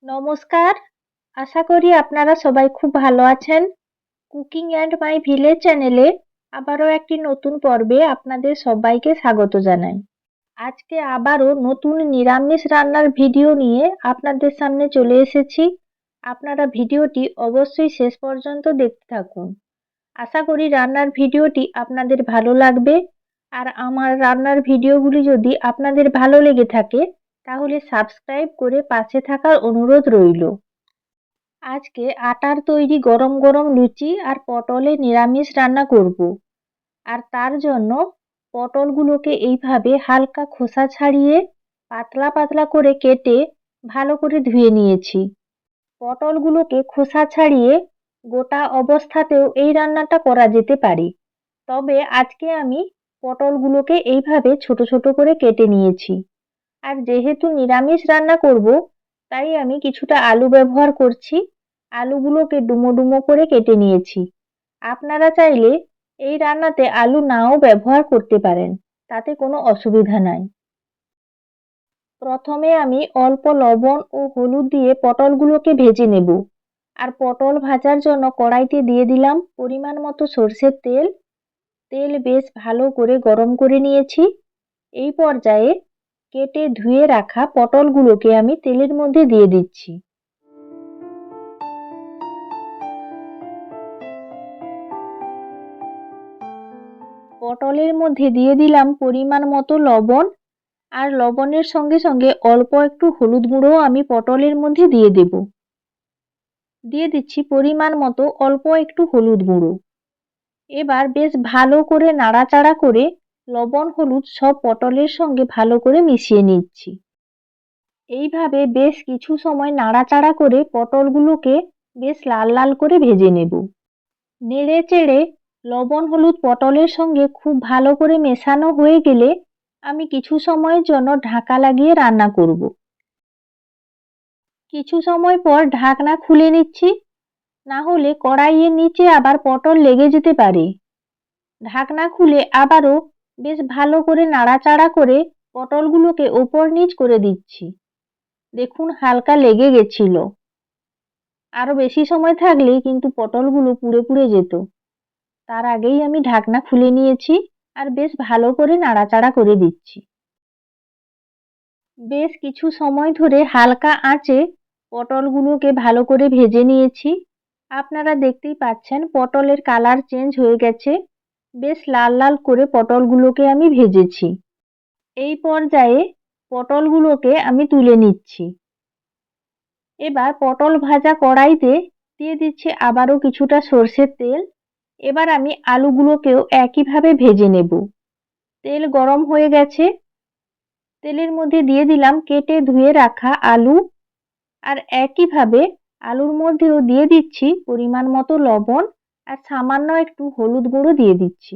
নমস্কার। আশা করি আপনারা সবাই খুব ভালো আছেন। কুকিং অ্যান্ড মাই ভিলেজ চ্যানেলে আবারও একটি নতুন পর্বে আপনাদের সবাইকে স্বাগত জানাই। আজকে আবারও নতুন নিরামিষ রান্নার ভিডিও নিয়ে আপনাদের সামনে চলে এসেছি। আপনারা ভিডিওটি অবশ্যই শেষ পর্যন্ত দেখতে থাকুন। আশা করি রান্নার ভিডিওটি আপনাদের ভালো লাগবে। আর আমার রান্নার ভিডিওগুলি যদি আপনাদের ভালো লেগে থাকে তাহলে সাবস্ক্রাইব করে পাশে থাকার অনুরোধ রইল। আজকে আটার তৈরি গরম গরম লুচি আর পটলের নিরামিষ রান্না করব। আর তার জন্য পটলগুলোকে এইভাবে হালকা খোসা ছাড়িয়ে পাতলা পাতলা করে কেটে ভালো করে ধুয়ে নিয়েছি। পটলগুলোকে খোসা ছাড়িয়ে গোটা অবস্থাতেও এই রান্নাটা করা যেতে পারে, তবে আজকে আমি পটলগুলোকে এইভাবে ছোট ছোট করে কেটে নিয়েছি। আর যেহেতু নিরামিষ রান্না করব তাই আমি কিছুটা আলু ব্যবহার করছি। আলুগুলোকে ডুমো ডুমো করে কেটে নিয়েছি। আপনারা চাইলে এই রান্নাতে আলু নাও ব্যবহার করতে পারেন, তাতে কোনো অসুবিধা নাই। প্রথমে আমি অল্প লবণ ও হলুদ দিয়ে পটলগুলোকে ভেজে নেব। আর পটল ভাজার জন্য কড়াইতে দিয়ে দিলাম পরিমাণ মতো সরষের তেল। তেল বেশ ভালো করে গরম করে নিয়েছি। এই পর্যায়ে কেটে ধুয়ে রাখা পটলগুলোকে আমি তেলের মধ্যে দিয়ে দিচ্ছি। পটলের মধ্যে দিয়ে দিলাম পরিমাণ মতো লবণ। আর লবণের সঙ্গে সঙ্গে অল্প একটু হলুদ গুঁড়োও আমি পটলের মধ্যে দিয়ে দেব। দিয়ে দিচ্ছি পরিমাণ মতো অল্প একটু হলুদ গুঁড়ো। এবার বেশ ভালো করে নাড়াচাড়া করে লবণ হলুদ সব পটলের সঙ্গে ভালো করে মিশিয়ে নিচ্ছি। এইভাবে বেশ কিছু সময় নাড়াচাড়া করে পটলগুলোকে বেশ লাল লাল করে ভেজে নেব। নেড়ে চেড়ে লবণ হলুদ পটলের সঙ্গে খুব ভালো করে মেশানো হয়ে গেলে আমি কিছু সময়ের জন্য ঢাকা লাগিয়ে রান্না করব। কিছু সময় পর ঢাকনা খুলে নিচ্ছি, না হলে কড়াইয়ের নিচে আবার পটল লেগে যেতে পারে। ঢাকনা খুলে আবারও বেশ ভালো করে নাড়াচাড়া করে পটলগুলোকে ওপর নিচ করে দিচ্ছি। দেখুন হালকা লেগে গেছিল, আরও বেশি সময় থাকলে কিন্তু পটলগুলো পুড়ে পুড়ে যেত। তার আগেই আমি ঢাকনা খুলে নিয়েছি আর বেশ ভালো করে নাড়াচাড়া করে দিচ্ছি। বেশ কিছু সময় ধরে হালকা আঁচে পটলগুলোকে ভালো করে ভেজে নিয়েছি। আপনারা দেখতেই পাচ্ছেন পটলের কালার চেঞ্জ হয়ে গেছে। বেশ লাল লাল করে পটলগুলোকে আমি ভেজেছি। এই পর্যায়ে পটলগুলোকে আমি তুলে নিচ্ছি। এবার পটল ভাজা কড়াইতে দিয়ে দিচ্ছি আবারও কিছুটা সরষের তেল। এবার আমি আলুগুলোকেও একইভাবে ভেজে নেব। তেল গরম হয়ে গেছে। তেলের মধ্যে দিয়ে দিলাম কেটে ধুয়ে রাখা আলু। আর একইভাবে আলুর মধ্যেও দিয়ে দিচ্ছি পরিমাণ মতো লবণ আর সামান্য একটু হলুদ গুঁড়ো দিয়ে দিচ্ছি।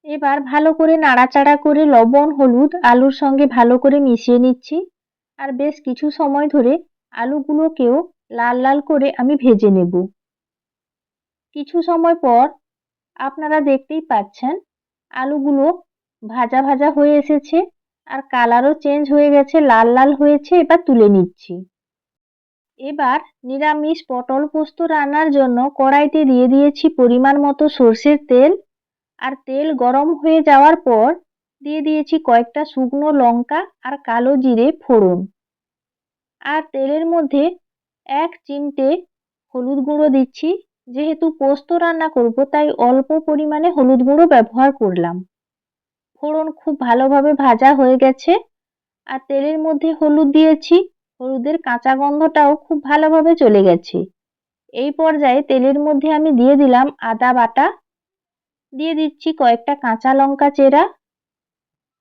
এবার ভালো করে নাড়াচাড়া করে লবণ হলুদ আলুর সঙ্গে ভালো করে মিশিয়ে নিচ্ছি। আর বেশ কিছু সময় ধরে আলুগুলোকেও লাল লাল করে আমি ভেজে নেব। কিছু সময় পর আপনারা দেখতেই পাচ্ছেন আলুগুলো ভাজা ভাজা হয়ে এসেছে আর কালারও চেঞ্জ হয়ে গেছে, লাল লাল হয়েছে। এবার তুলে নিচ্ছি। এবার নিরামিষ পটল পোস্ত রান্নার জন্য কড়াইতে দিয়ে দিয়েছি পরিমাণ মতো সরষের তেল। আর তেল গরম হয়ে যাওয়ার পর দিয়ে দিয়েছি কয়েকটা শুকনো লঙ্কা আর কালো জিরে ফোড়ন। আর তেলের মধ্যে 1 চিমটে হলুদ গুঁড়ো দিচ্ছি। যেহেতু পোস্ত রান্না করব তাই অল্প পরিমাণে হলুদ গুঁড়ো ব্যবহার করলাম। ফোড়ন খুব ভালোভাবে ভাজা হয়ে গেছে। আর তেলের মধ্যে হলুদ দিয়েছি, হলুদের কাঁচা গন্ধটাও খুব ভালোভাবে চলে গেছে। এই পর্যায়ে তেলের মধ্যে আমি দিয়ে দিলাম আদা বাটা, দিয়ে দিচ্ছি কয়েকটা কাঁচা লঙ্কা চেরা,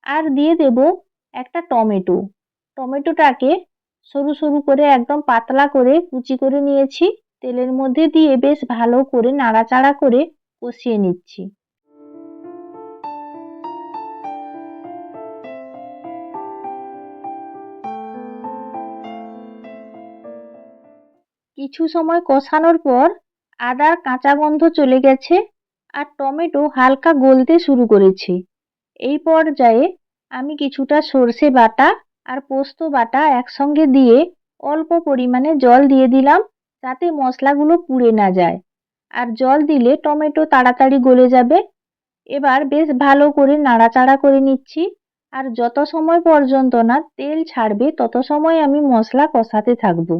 আর দিয়ে দেব একটা টমেটো। টমেটোটাকে সরু সরু করে একদম পাতলা করে কুচি করে নিয়েছি। তেলের মধ্যে দিয়ে বেশ ভালো করে নাড়াচাড়া করে কষিয়ে নিচ্ছি। কিছু সময় কষানোর পর আদার কাঁচা গন্ধ চলে গেছে আর টমেটো হালকা গলতে শুরু করেছে। এই পর্যায়ে আমি কিছুটা সর্ষে বাটা আর পোস্ত বাটা একসঙ্গে দিয়ে অল্প পরিমাণে জল দিয়ে দিলাম, যাতে মশলাগুলো পুড়ে না যায়। আর জল দিলে টমেটো তাড়াতাড়ি গলে যাবে। এবার বেশ ভালো করে নাড়াচাড়া করে নিচ্ছি। আর যত সময় পর্যন্ত না তেল ছাড়বে তত সময় আমি মশলা কষাতে থাকবো।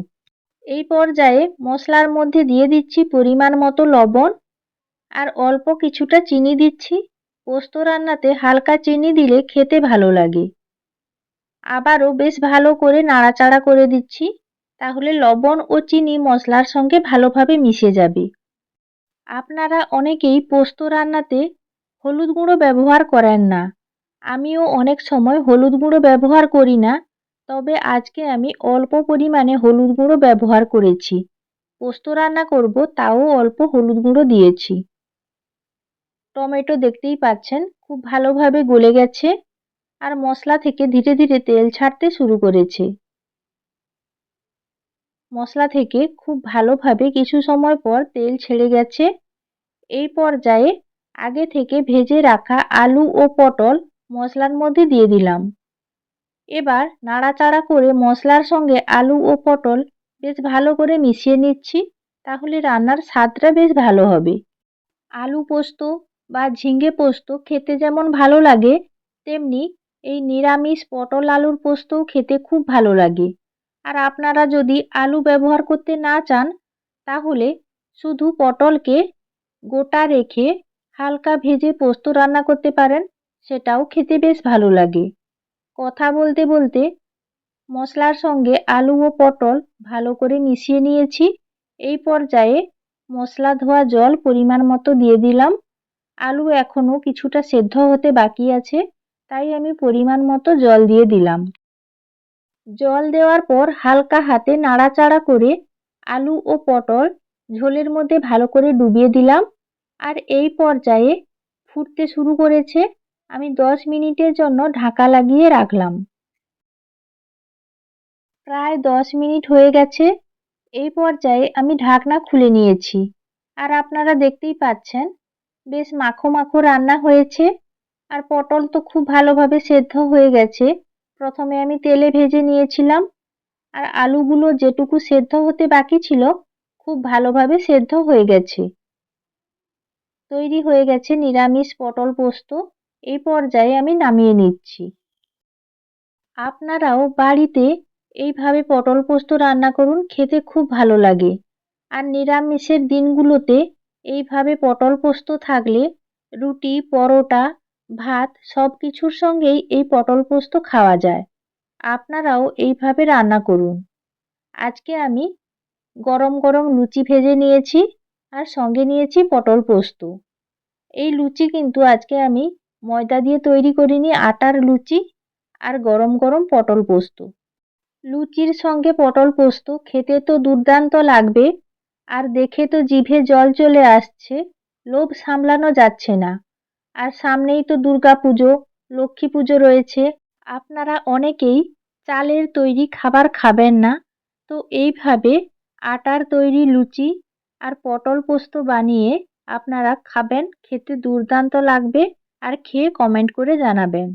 এই পর্যায়ে মশলার মধ্যে দিয়ে দিচ্ছি পরিমাণ মতো লবণ আর অল্প কিছুটা চিনি দিচ্ছি। পোস্ত রান্নাতে হালকা চিনি দিলে খেতে ভালো লাগে। আবারও বেশ ভালো করে নাড়াচাড়া করে দিচ্ছি, তাহলে লবণ ও চিনি মশলার সঙ্গে ভালোভাবে মিশে যাবে। আপনারা অনেকেই পোস্ত রান্নাতে হলুদ গুঁড়ো ব্যবহার করেন না। আমিও অনেক সময় হলুদ গুঁড়ো ব্যবহার করি না, তবে আজকে আমি অল্প পরিমাণে হলুদ গুঁড়ো ব্যবহার করেছি। পোস্ত রান্না করব, তাও অল্প হলুদ গুঁড়ো দিয়েছি। টমেটো দেখতেই পাচ্ছেন খুব ভালোভাবে গলে গেছে আর মশলা থেকে ধীরে ধীরে তেল ছাড়তে শুরু করেছে। মশলা থেকে খুব ভালোভাবে কিছু সময় পর তেল ছেড়ে গেছে। এই পর্যায়ে আগে থেকে ভেজে রাখা আলু ও পটল মশলার মধ্যে দিয়ে দিলাম। এবার নাড়াচাড়া করে মশলার সঙ্গে আলু ও পটল বেশ ভালো করে মিশিয়ে নিচ্ছি, তাহলে রান্নার স্বাদটা বেশ ভালো হবে। আলু পোস্ত বা ঝিঙে পোস্ত খেতে যেমন ভালো লাগে, তেমনি এই নিরামিষ পটল আলুর পোস্তও খেতে খুব ভালো লাগে। আর আপনারা যদি আলু ব্যবহার করতে না চান, তাহলে শুধু পটলকে গোটা রেখে হালকা ভেজে পোস্ত রান্না করতে পারেন, সেটাও খেতে বেশ ভালো লাগে। কথা বলতে বলতে মশলার সঙ্গে আলু ও পটল ভালো করে মিশিয়ে নিয়েছি। এই পর্যায়ে মশলা ধোয়া জল পরিমাণ মতো দিয়ে দিলাম। আলু এখনও কিছুটা সেদ্ধ হতে বাকি আছে, তাই আমি পরিমাণ মতো জল দিয়ে দিলাম। জল দেওয়ার পর হালকা হাতে নাড়াচাড়া করে আলু ও পটল ঝোলের মধ্যে ভালো করে ডুবিয়ে দিলাম। আর এই পর্যায়ে ফুটতে শুরু করেছে। আমি 10 মিনিটের জন্য ঢাকা লাগিয়ে রাখলাম। প্রায় 10 মিনিট হয়ে গেছে। এই পর্যায়ে আমি ঢাকনা খুলে নিয়েছি। আর আপনারা দেখতেই পাচ্ছেন বেশ মাখো মাখো রান্না হয়েছে। আর পটল তো খুব ভালোভাবে সেদ্ধ হয়ে গেছে। প্রথমে আমি তেলে ভেজে নিয়েছিলাম, আর আলুগুলো যেটুকু সেদ্ধ হতে বাকি ছিল খুব ভালোভাবে সেদ্ধ হয়ে গেছে। তৈরি হয়ে গেছে নিরামিষ পটল পোস্ত। এই পর্যায়ে আমি নামিয়ে নিচ্ছি। আপনারাও বাড়িতে এইভাবে পটল পোস্ত রান্না করুন, খেতে খুব ভালো লাগে। আর নিরামিষের দিনগুলোতে এইভাবে পটল পোস্ত থাকলে রুটি, পরোটা, ভাত সব কিছুর সঙ্গেই এই পটল পোস্ত খাওয়া যায়। আপনারাও এইভাবে রান্না করুন। আজকে আমি গরম গরম লুচি ভেজে নিয়েছি আর সঙ্গে নিয়েছি পটল পোস্ত। এই লুচি কিন্তু আজকে আমি ময়দা দিয়ে তৈরি করিনি, আটার লুচি আর গরম গরম পটল পোস্ত। লুচির সঙ্গে পটল পোস্ত খেতে তো দুর্দান্ত লাগবে। আর দেখে তো জিভে জল চলে আসছে, লোভ সামলানো যাচ্ছে না। আর সামনেই তো দুর্গাপুজো, লক্ষ্মী পুজো রয়েছে। আপনারা অনেকেই চালের তৈরি খাবার খাবেন না, তো এইভাবে আটার তৈরি লুচি আর পটল পোস্ত বানিয়ে আপনারা খাবেন, খেতে দুর্দান্ত লাগবে। আর খেয়ে কমেন্ট করে জানাবেন।